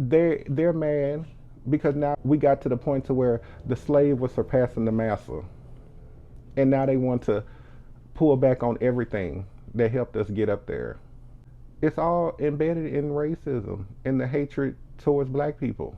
they're mad because now we got to the point to where the slave was surpassing the master, and now they want to pull back on everything that helped us get up there. It's all embedded in racism and the hatred towards black people.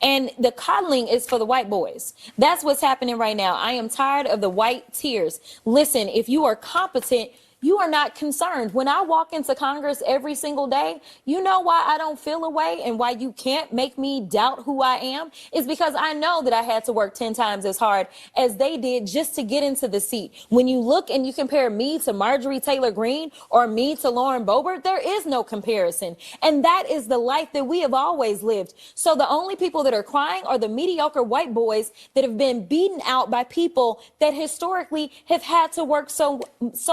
And the coddling is for the white boys. That's what's happening right now. I am tired of the white tears. Listen, if you are competent, you are not concerned. When I walk into Congress every single day, you know why I don't feel a way and why you can't make me doubt who I am is because I know that I had to work 10 times as hard as they did just to get into the seat. When you look and you compare me to Marjorie Taylor Greene or me to Lauren Boebert, there is no comparison. And that is the life that we have always lived. So the only people that are crying are the mediocre white boys that have been beaten out by people that historically have had to work so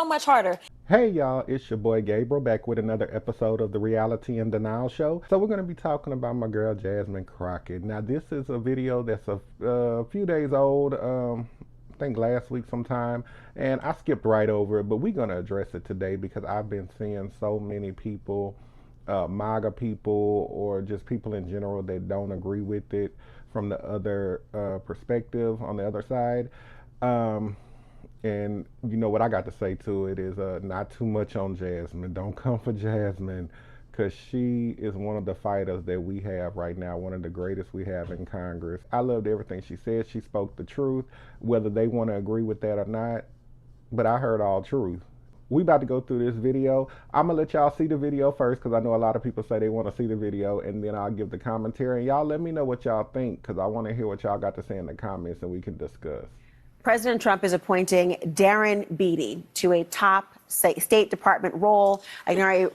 much harder. Hey y'all, it's your boy Gabriel back with another episode of the Reality and Denial Show. So we're going to be talking about my girl Jasmine Crockett. Now this is a video that's a few days old, I think last week sometime, and I skipped right over it, but we're going to address it today because I've been seeing so many people, MAGA people or just people in general that don't agree with it from the other perspective on the other side. And you know what I got to say to it is not too much on Jasmine. Don't come for Jasmine because she is one of the fighters that we have right now, one of the greatest we have in Congress. I loved everything she said. She spoke the truth, whether they want to agree with that or not, but I heard all truth. We about to go through this video. I'm going to let y'all see the video first because I know a lot of people say they want to see the video, and then I'll give the commentary. And y'all let me know what y'all think because I want to hear what y'all got to say in the comments and we can discuss. President Trump is appointing Darren Beattie to a top State Department role. I know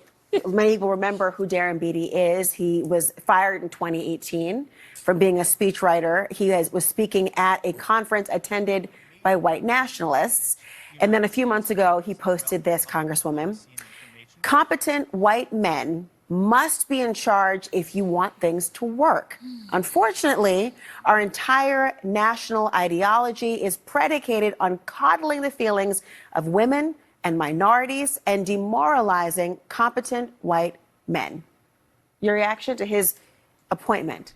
many people remember who Darren Beattie is. He was fired in 2018 from being a speechwriter. He was speaking at a conference attended by white nationalists. And then a few months ago, he posted this, Congresswoman: competent white men must be in charge if you want things to work. Unfortunately, our entire national ideology is predicated on coddling the feelings of women and minorities and demoralizing competent white men. Your reaction to his appointment?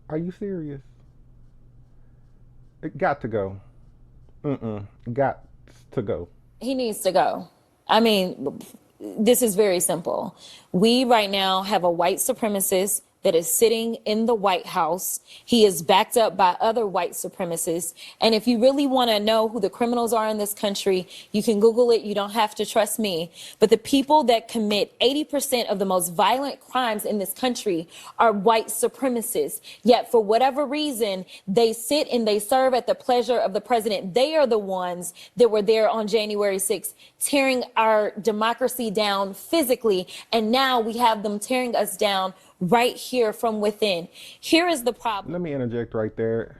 Are you serious? It got to go. Got to go. He needs to go. I mean, this is very simple. We right now have a white supremacist that is sitting in the White House. He is backed up by other white supremacists. And if you really want to know who the criminals are in this country, you can Google it. You don't have to trust me. But the people that commit 80% of the most violent crimes in this country are white supremacists. Yet for whatever reason, they sit and they serve at the pleasure of the president. They are the ones that were there on January 6th, tearing our democracy down physically. And now we have them tearing us down right here from within. Here is the problem. Let me interject right there.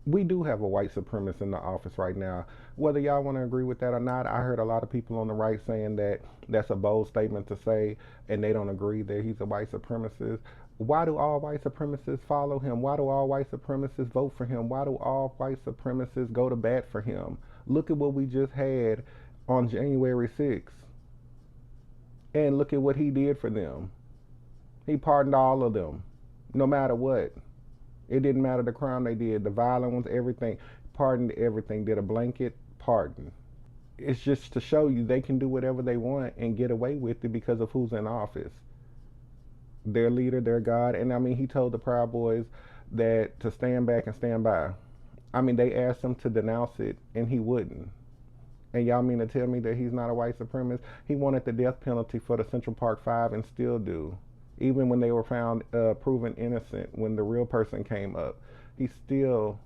We do have a white supremacist in the office right now. Whether y'all want to agree with that or not, I heard a lot of people on the right saying that that's a bold statement to say, and they don't agree that he's a white supremacist. Why do all white supremacists follow him? Why do all white supremacists vote for him? Why do all white supremacists go to bat for him? Look at what we just had on January 6th. And look at what he did for them. He pardoned all of them, no matter what. It didn't matter the crime they did, the violent ones, everything. Pardoned everything, did a blanket pardon. It's just to show you they can do whatever they want and get away with it because of who's in office. Their leader, their God. And I mean, he told the Proud Boys that to stand back and stand by. I mean, they asked him to denounce it and he wouldn't. And y'all mean to tell me that he's not a white supremacist? He wanted the death penalty for the Central Park Five and still do. Even when they were found proven innocent, when the real person came up, he still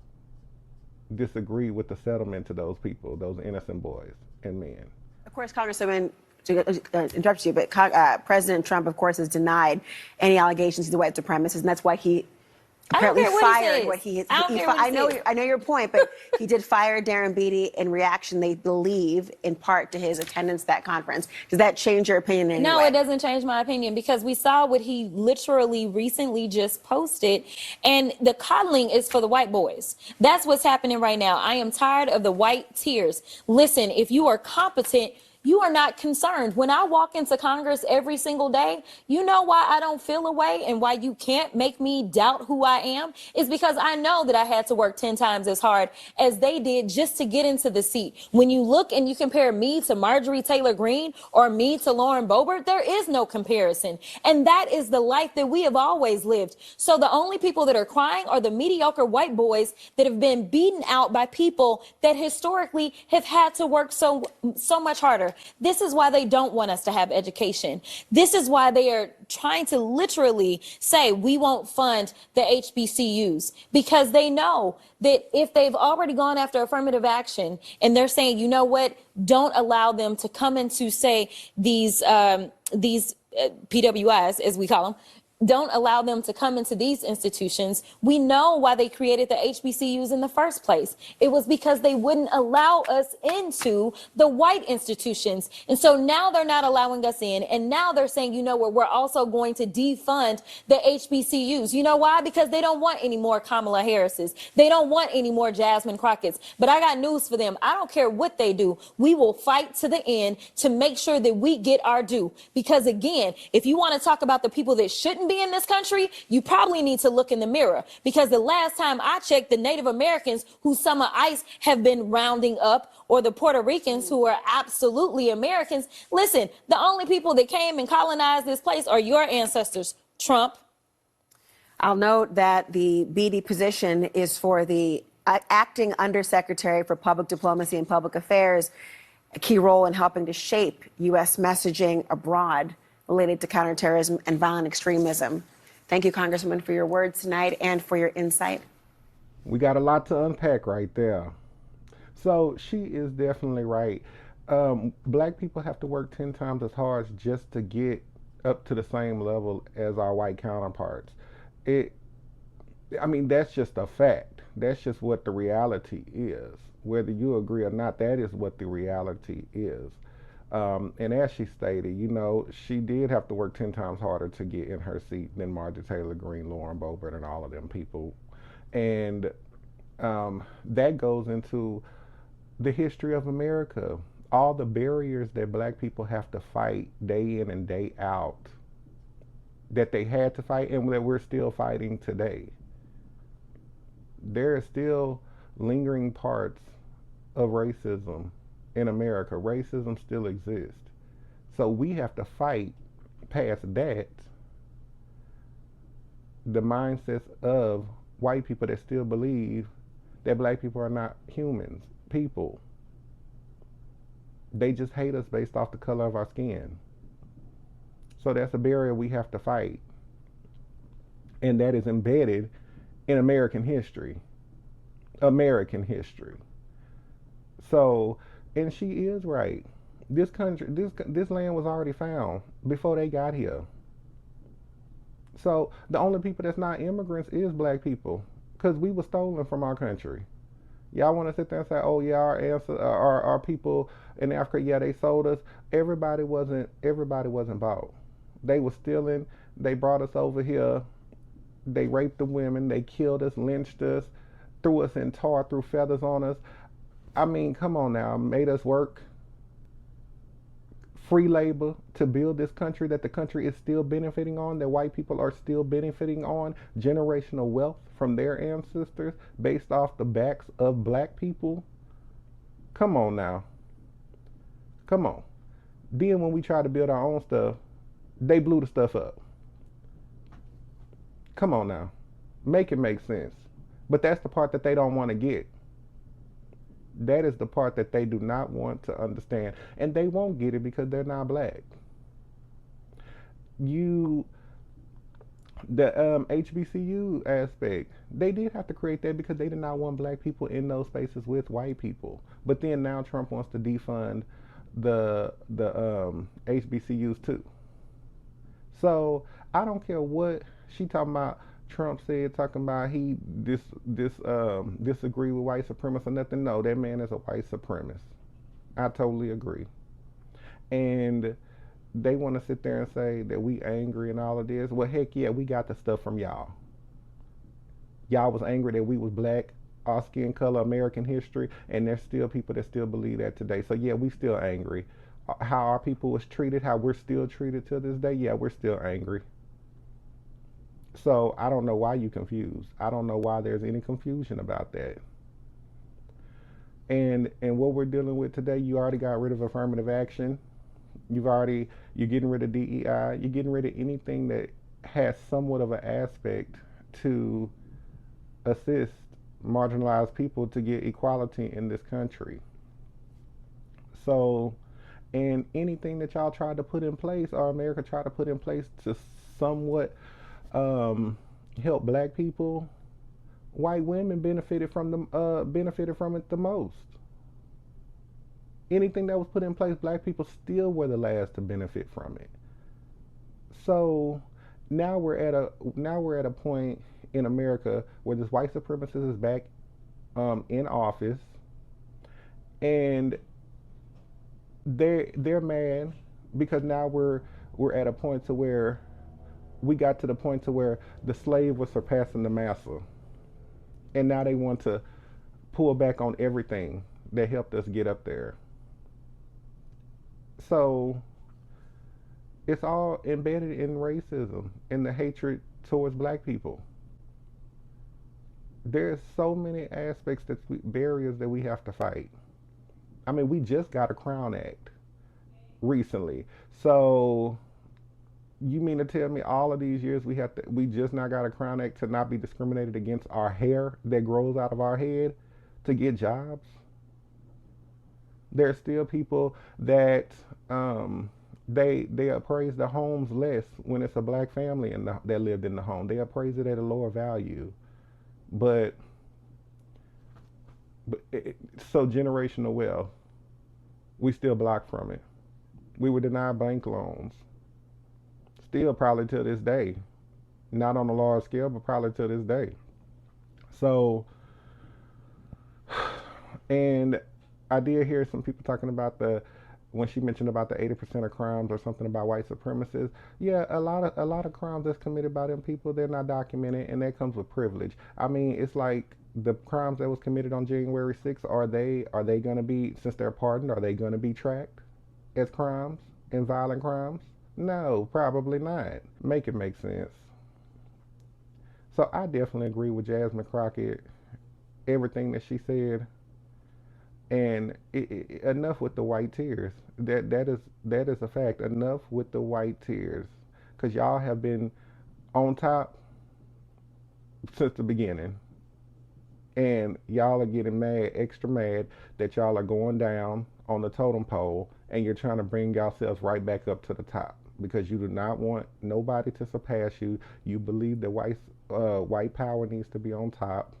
disagreed with the settlement to those people, those innocent boys and men. Of course, Congresswoman, to interrupt you, but President Trump, of course, has denied any allegations he's a white supremacist, and that's why he apparently fired what he is. I know your point, but he did fire Darren Beattie in reaction, they believe, in part to his attendance at that conference. Does that change your opinion in any way? No, it doesn't change my opinion because we saw what he literally recently just posted, and the coddling is for the white boys. That's what's happening right now. I am tired of the white tears. Listen, if you are competent, You are not concerned. When I walk into Congress every single day, you know why I don't feel a way and why you can't make me doubt who I am is because I know that I had to work 10 times as hard as they did just to get into the seat. When you look and you compare me to Marjorie Taylor Greene or me to Lauren Boebert, there is no comparison. And that is the life that we have always lived. So the only people that are crying are the mediocre white boys that have been beaten out by people that historically have had to work so much harder. This is why they don't want us to have education. This is why they are trying to literally say we won't fund the HBCUs, because they know that if they've already gone after affirmative action and they're saying, you know what, don't allow them to come into, say, these PWIs, as we call them, don't allow them to come into these institutions. We know why they created the HBCUs in the first place. It was because they wouldn't allow us into the white institutions. And so now they're not allowing us in. And now they're saying, you know what, we're also going to defund the HBCUs. You know why? Because they don't want any more Kamala Harrises. They don't want any more Jasmine Crockett's. But I got news for them. I don't care what they do. We will fight to the end to make sure that we get our due. Because again, if you want to talk about the people that shouldn't be in this country, you probably need to look in the mirror, because the last time I checked, the Native Americans who Summer ICE have been rounding up, or the Puerto Ricans who are absolutely Americans, listen, the only people that came and colonized this place are your ancestors, Trump. I'll note that the Beatty position is for the acting undersecretary for public diplomacy and public affairs, a key role in helping to shape U.S. messaging abroad related to counterterrorism and violent extremism. Thank you, Congresswoman, for your words tonight and for your insight. We got a lot to unpack right there. So she is definitely right. Black people have to work 10 times as hard just to get up to the same level as our white counterparts. That's just a fact. That's just what the reality is. Whether you agree or not, that is what the reality is. And as she stated, she did have to work 10 times harder to get in her seat than Marjorie Taylor Greene, Lauren Boebert, and all of them people. And that goes into the history of America. All the barriers that black people have to fight day in and day out, that they had to fight and that we're still fighting today. There are still lingering parts of racism in America. Racism still exists. So we have to fight past that, the mindsets of white people that still believe that black people are not humans, people. They just hate us based off the color of our skin. So that's a barrier we have to fight. And that is embedded in American history. American history. So, and she is right. This country, this land was already found before they got here. So the only people that's not immigrants is black people, because we were stolen from our country. Y'all want to sit there and say, oh yeah, our people in Africa, yeah, they sold us. Everybody wasn't bought. They were stealing. They brought us over here. They raped the women. They killed us, lynched us, threw us in tar, threw feathers on us. I mean, come on now, made us work free labor to build this country that the country is still benefiting on, that white people are still benefiting on, generational wealth from their ancestors based off the backs of black people. Come on now. Come on. Then when we try to build our own stuff, they blew the stuff up. Come on now. Make it make sense. But that's the part that they don't want to get. That is the part that they do not want to understand. And they won't get it because they're not black. The HBCU aspect, they did have to create that because they did not want black people in those spaces with white people. But then now Trump wants to defund the HBCUs too. So I don't care what she talking about. Trump said, talking about he disagree with white supremacists or nothing. No, that man is a white supremacist. I totally agree. And they want to sit there and say that we angry and all of this. Well, heck yeah, we got the stuff from y'all. Y'all was angry that we was black, our skin color, American history, and there's still people that still believe that today. So yeah, we still angry. how our people was treated, how we're still treated to this day, yeah, we're still angry. So I don't know why you confused. I don't know why there's any confusion about that. And what we're dealing with today, you already got rid of affirmative action. You're getting rid of DEI. You're getting rid of anything that has somewhat of an aspect to assist marginalized people to get equality in this country. So, and anything that y'all tried to put in place, or America tried to put in place to somewhat um, help black people, white women benefited from it the most. Anything that was put in place, black people still were the last to benefit from it. So now we're at a point in America where this white supremacist is back in office, and they're mad because now we're at a point to where we got to the point to where the slave was surpassing the master, and now they want to pull back on everything that helped us get up there. So it's all embedded in racism and the hatred towards black people. There's so many aspects barriers that we have to fight. I mean, we just got a Crown Act recently. So you mean to tell me all of these years we just now got a Crown Act to not be discriminated against our hair that grows out of our head to get jobs? There's still people that they appraise the homes less when it's a black family that lived in the home. They appraise it at a lower value. But so generational wealth, we still blocked from it. We were denied bank loans. Still probably to this day. Not on a large scale, but probably to this day. So, and I did hear some people talking about when she mentioned about the 80% of crimes or something about white supremacists. Yeah, a lot of crimes that's committed by them people, they're not documented, and that comes with privilege. I mean, it's like the crimes that was committed on January 6th, are they going to be, since they're pardoned, are they going to be tracked as crimes and violent crimes? No, probably not. Make it make sense. So I definitely agree with Jasmine Crockett, everything that she said. And enough with the white tears. That is a fact. Enough with the white tears, because y'all have been on top since the beginning, and y'all are getting mad, extra mad, that y'all are going down on the totem pole, and you're trying to bring yourselves right back up to the top because you do not want nobody to surpass you. You believe that white power needs to be on top,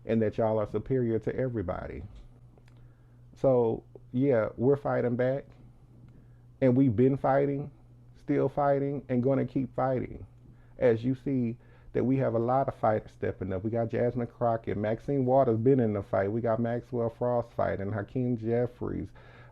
and that y'all are superior to everybody. So, yeah, we're fighting back, and we've been fighting, still fighting, and going to keep fighting. As you see, that we have a lot of fighters stepping up. We got Jasmine Crockett, Maxine Waters been in the fight. We got Maxwell Frost fighting, Hakeem Jeffries.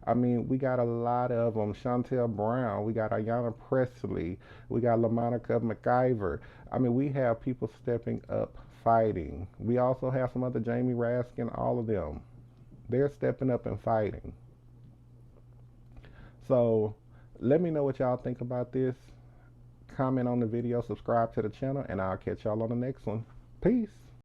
I mean, we got a lot of them. Chantel Brown. We got Ayanna Presley. We got LaMonica McIver. I mean, we have people stepping up fighting. We also have some other, Jamie Raskin, all of them. They're stepping up and fighting. So let me know what y'all think about this. Comment on the video, subscribe to the channel, and I'll catch y'all on the next one. Peace.